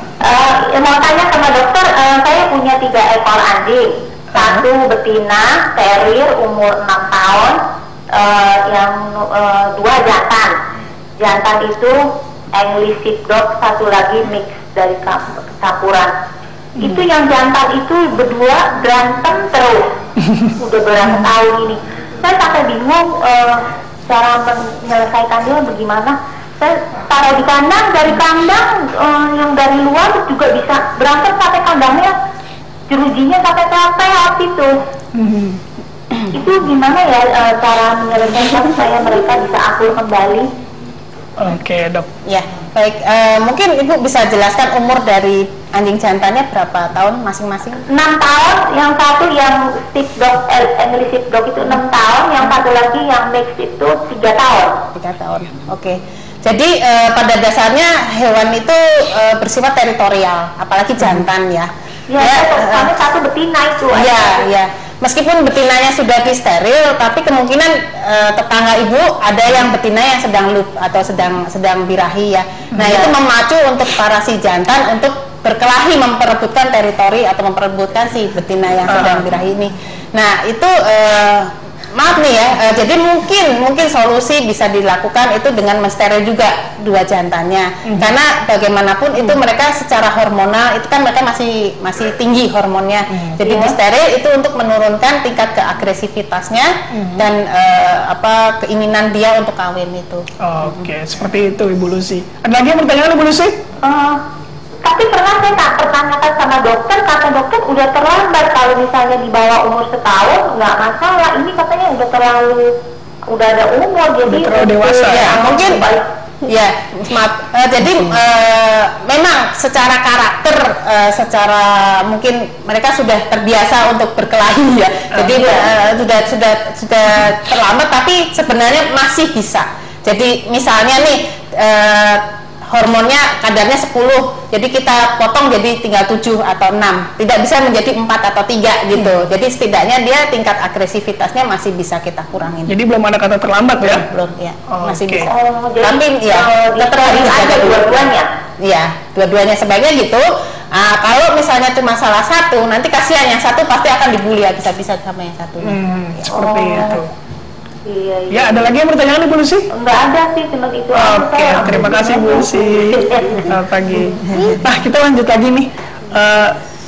Mau tanya sama dokter, saya punya 3 ekor anjing. Satu betina, terrier, umur 6 tahun. Yang 2 jantan. Jantan itu English Sheepdog, satu lagi mix dari campuran. Itu yang jantan itu berdua berantem terus. Udah berapa tahun ini. Saya sampai bingung cara menyelesaikannya bagaimana. Saya taruh di kandang, dari kandang yang dari luar juga bisa berantem sampai kandangnya jerujinya sampai peot itu. Itu gimana ya cara menyelesaikan supaya mereka bisa akur kembali? Oke, Dok. Ya, baik. Mungkin Ibu bisa jelaskan umur dari anjing jantannya berapa tahun masing-masing? 6 tahun, yang satu yang sheepdog, English Sheepdog itu 6 tahun, yang satu lagi yang mix itu 3 tahun. 3 tahun. Oke. Jadi pada dasarnya hewan itu bersifat teritorial, apalagi jantan ya. Ya, satu betina itu. Iya, iya. Meskipun betinanya sudah disteril, tapi kemungkinan tetangga ibu ada yang betina yang sedang loop atau sedang birahi ya. Nah, itu memacu untuk para si jantan untuk berkelahi memperebutkan teritori atau memperebutkan si betina yang sedang birahi ini. Nah, itu maaf nih ya, jadi mungkin solusi bisa dilakukan itu dengan mensteril juga 2 jantannya, karena bagaimanapun itu mereka secara hormonal itu kan mereka masih tinggi hormonnya, jadi disteril itu untuk menurunkan tingkat keagresivitasnya dan keinginan dia untuk kawin itu. Oke, seperti itu Ibu Lucy. Ada lagi yang pertanyaan Ibu Lucy? Tapi pernah saya pertanyakan sama dokter, kata dokter udah terlambat kalau misalnya di bawah umur setahun nggak masalah. Ini katanya udah ada umur, jadi terlalu dewasa. Ya, mungkin ya, maaf. Jadi memang secara karakter, secara mungkin mereka sudah terbiasa untuk berkelahi ya. Jadi sudah terlambat, tapi sebenarnya masih bisa. Jadi misalnya nih hormonnya kadarnya 10, jadi kita potong jadi tinggal 7 atau 6, tidak bisa menjadi 4 atau 3 gitu. Jadi setidaknya dia tingkat agresivitasnya masih bisa kita kurangin. Jadi belum ada kata terlambat ya? Belum ya, masih bisa. Tapi ya tetap harus ada dua-duanya. Iya, dua-duanya sebaiknya gitu. Kalau misalnya cuma salah satu, nanti kasihan yang satu pasti akan dibully habis-habisan sama yang satu. Seperti itu. Iya. Ya, ada lagi yang pertanyaan Ibu Lucy? Enggak ada sih, cuma itu. Oke, terima kasih Bu Lucy. Selamat pagi. Nah, kita lanjut lagi nih.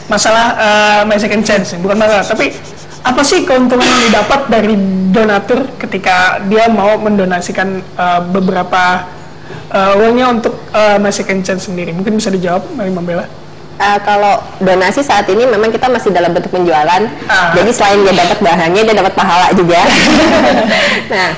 Masalah My Second Chance, bukan masalah, tapi apa sih keuntungan yang didapat dari donatur ketika dia mau mendonasikan beberapa uangnya untuk My Second Chance sendiri? Mungkin bisa dijawab, Mari Membela. Kalau donasi saat ini memang kita masih dalam bentuk penjualan, jadi selain dia dapat bahannya, dia dapat pahala juga. Nah,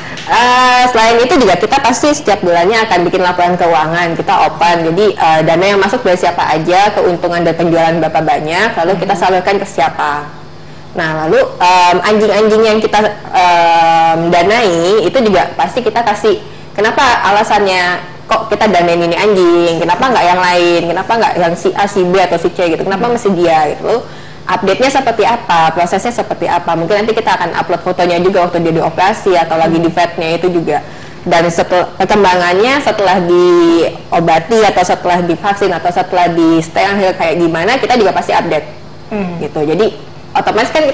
selain itu juga kita pasti setiap bulannya akan bikin laporan keuangan, kita open, jadi dana yang masuk dari siapa aja, keuntungan dari penjualan berapa banyak, lalu kita salurkan ke siapa. Nah, lalu anjing-anjing yang kita danai itu juga pasti kita kasih. Kenapa alasannya kok kita danain ini anjing? Kenapa nggak yang lain? Kenapa nggak yang si A, si B atau si C gitu? Kenapa mesti dia gitu? Lalu update-nya seperti apa? Prosesnya seperti apa? Mungkin nanti kita akan upload fotonya juga waktu dia dioperasi atau lagi di vet-nya itu juga. Dan setelah perkembangannya setelah diobati atau setelah divaksin atau setelah di stay akhir kayak gimana, kita juga pasti update. Gitu. Jadi otomatis kan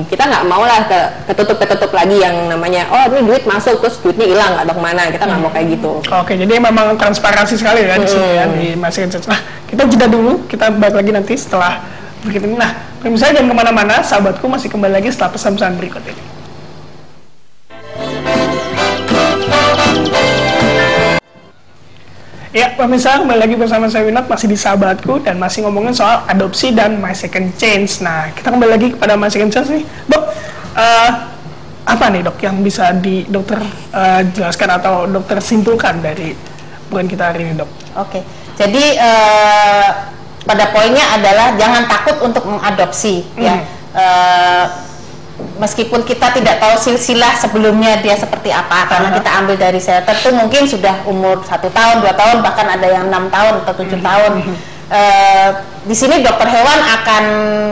kita nggak mau lah ketutup lagi yang namanya ini duit masuk terus duitnya hilang atau kemana, kita nggak mau kayak gitu. Oke, jadi memang transparansi sekali ya di sini ya di MySecond Chance. Nah, kita jeda dulu, kita balik lagi nanti setelah berikut ini. Nah, pemirsa jangan kemana-mana, sahabatku masih kembali lagi setelah pesan-pesan berikut ini. Ya, pemirsa, kembali lagi bersama saya Winot, masih di Sahabatku dan masih ngomongin soal adopsi dan MySecond Chance. Nah, kita kembali lagi kepada MySecond Chance nih, Dok. Apa nih Dok yang bisa dokter jelaskan atau dokter simpulkan dari bukan kita hari ini, Dok? Oke, jadi pada poinnya adalah jangan takut untuk mengadopsi, ya. Meskipun kita tidak tahu silsilah sebelumnya dia seperti apa, karena kita ambil dari shelter itu mungkin sudah umur 1 tahun, 2 tahun, bahkan ada yang 6 tahun atau 7 tahun. Di sini dokter hewan akan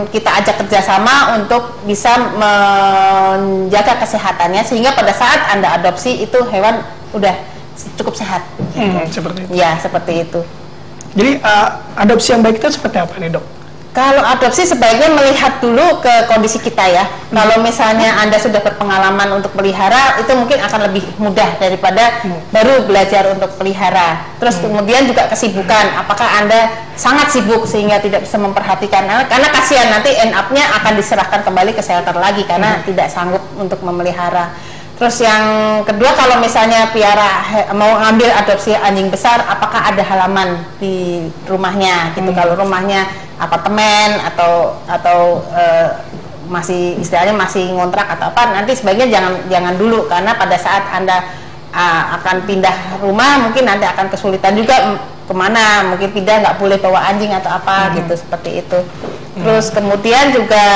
kita ajak kerjasama untuk bisa menjaga kesehatannya, sehingga pada saat Anda adopsi itu hewan udah cukup sehat. Seperti itu. Ya, seperti itu. Jadi adopsi yang baik itu seperti apa nih, Dok? Kalau adopsi sebaiknya melihat dulu ke kondisi kita ya. Kalau misalnya Anda sudah berpengalaman untuk pelihara, itu mungkin akan lebih mudah daripada baru belajar untuk pelihara. Terus kemudian juga kesibukan. Apakah Anda sangat sibuk sehingga tidak bisa memperhatikan anak? Karena kasihan nanti end up-nya akan diserahkan kembali ke shelter lagi karena tidak sanggup untuk memelihara. Terus yang kedua, kalau misalnya mau ambil adopsi anjing besar, apakah ada halaman di rumahnya gitu? Kalau rumahnya apartemen atau masih istilahnya masih ngontrak atau apa, nanti sebaiknya jangan dulu, karena pada saat Anda akan pindah rumah mungkin nanti akan kesulitan juga kemana, mungkin pindah nggak boleh bawa anjing atau apa gitu, seperti itu. Terus kemudian juga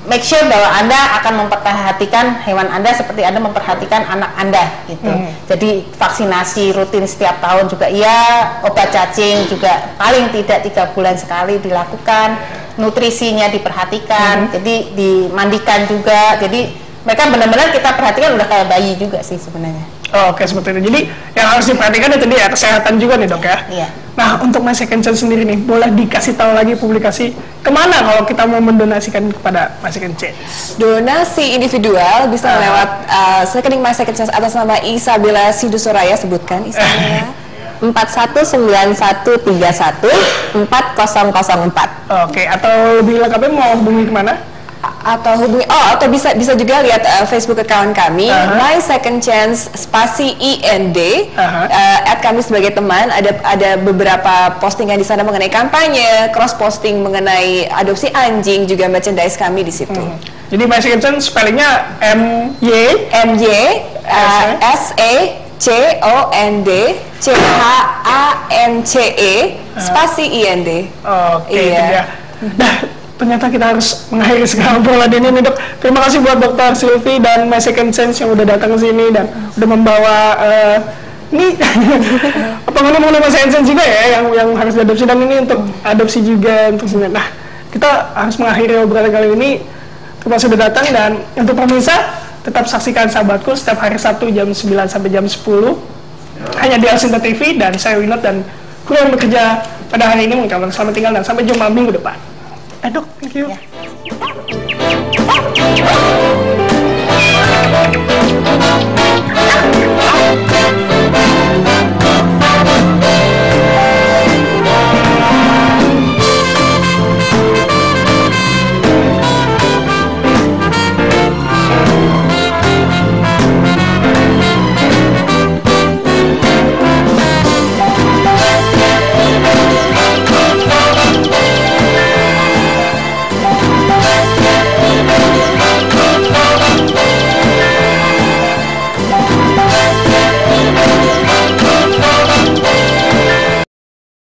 make sure bahwa Anda akan memperhatikan hewan Anda seperti Anda memperhatikan anak Anda gitu. Jadi vaksinasi rutin setiap tahun juga iya, obat cacing juga paling tidak 3 bulan sekali dilakukan, nutrisinya diperhatikan, jadi dimandikan juga. Jadi mereka benar-benar kita perhatikan udah kayak bayi juga sih sebenarnya. Oke, seperti itu. Jadi yang harus diperhatikan itu dia kesehatan juga nih, Dok ya. Iya. Nah, untuk MySecond Chance sendiri nih, boleh dikasih tahu lagi publikasi kemana kalau kita mau mendonasikan kepada MySecond Chance? Donasi individual bisa lewat rekening MySecond Chance atas nama Isabella Sidusoraya, sebutkan Isabella. 4191314004. Oke, atau lebih lengkapnya mau hubungi kemana? Atau hubungi atau bisa juga lihat Facebook account kami MySecond Chance spasi IND. Add kami sebagai teman. Ada beberapa postingan di sana mengenai kampanye, cross posting mengenai adopsi anjing, juga merchandise kami di situ. Jadi MySecond Chance spellingnya MySecondChance spasi IND. Oke, iya. Nah, ternyata kita harus mengakhiri sekarang obrolan ini nih, Dok. Terima kasih buat Dr. Sylvie dan MySecond Chance yang udah datang ke sini dan udah membawa ini mengenai MySecond Chance juga ya yang harus diadopsi, dan ini untuk adopsi juga untuk sini. Nah, kita harus mengakhiri obrolan kali ini. Terima kasih sudah datang, dan untuk pemirsa tetap saksikan Sahabatku setiap hari Sabtu jam 9 sampai jam 10 hanya di Alsinta TV, dan saya Winot dan kru yang bekerja pada hari ini mengucapkan selamat tinggal dan sampai jumpa minggu depan. Dok, thank you. Yeah.